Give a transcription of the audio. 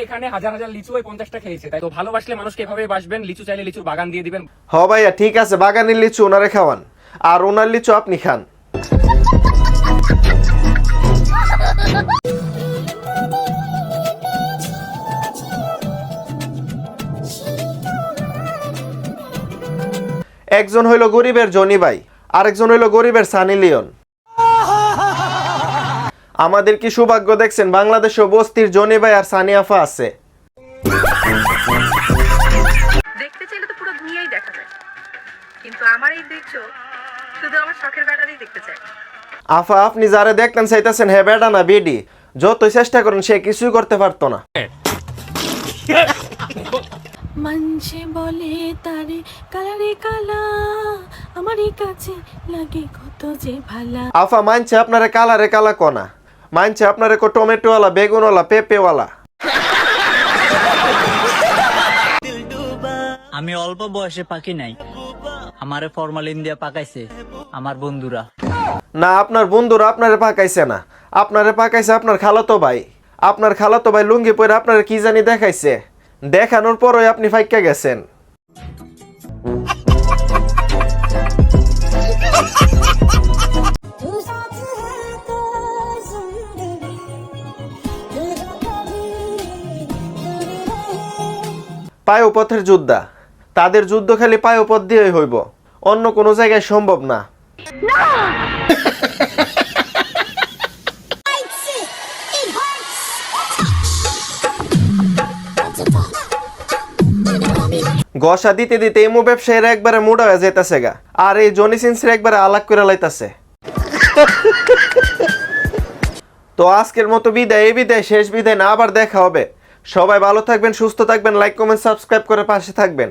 এখানে হাজার হাজার লিচু ওই 50টা খেয়েছে, তাই তো ভালোবাসলে মানুষকে এভাবে বাসবেন, লিচু চাইলে লিচুর বাগান দিয়ে দিবেন। হ ভাইয়া ঠিক আছে, বাগানের লিচু ওনারে খাওয়ান, আর ওনার লিচু আপনি খান। একজন হইল গরিবের জনি ভাই, আরেকজন হইল গরিবের সানি লিওন। আমাদের কি সৌভাগ্য দেখছেন, বাংলাদেশে বস্তির জনি ভাই আর সানি আফা আছে। দেখতে চাইলে তো পুরো দুনিয়াই দেখা যায়, কিন্তু আমার এই দেখছো শুধু আমার শখের ব্যাটারই দেখতে চাই। আফা আপনি যারে দেখতেন চাইতেছেন হে বেটা না বেডি, যতই চেষ্টা করেন সে কিছুই করতে পারতো না। মানছে বলে তারে কালারে কালা, আমারই কাছে লাগে কত যে ভালা। আফা মানছে আপনারে কালারে কালা কোনা, মানছে আপনারে কো টমেটোওয়ালা, বেগুনওয়ালা, পেঁপেওয়ালা। আমি অল্প বয়সে পাকি নাই, আমারে ফরমালিন দিয়া পাকাইছে আমার বন্ধুরা। না আপনার বন্ধুরা আপনারে পাকাইছে না, আপনারে পাকাইছে আপনার খালাতো ভাই। আপনার খালাতো ভাই লুঙ্গি পরে আপনারে কি জানি দেখাইছে, দেখানোর পরই আপনি ফাইক্কা গেছেন। পায়ুপথের যোদ্ধা, তাদের যুদ্ধ খালি পায়ুপথ দিয়েই হইব, অন্য কোনো জায়গায় সম্ভব না। গসা দিতে দিতে এমু ব্যবসায়ীরা একবারে মুডা হয়ে যাইতাছে গা, আর এই জনি সিনসের একবারে আলাগ করে লাইতাছে। তো আজকের মতো বিদায়, এই বিদায় শেষ বিদায় না, আবার দেখা হবে। সবাই ভালো থাকবেন, সুস্থ থাকবেন, লাইক কমেন্ট সাবস্ক্রাইব করে পাশে থাকবেন।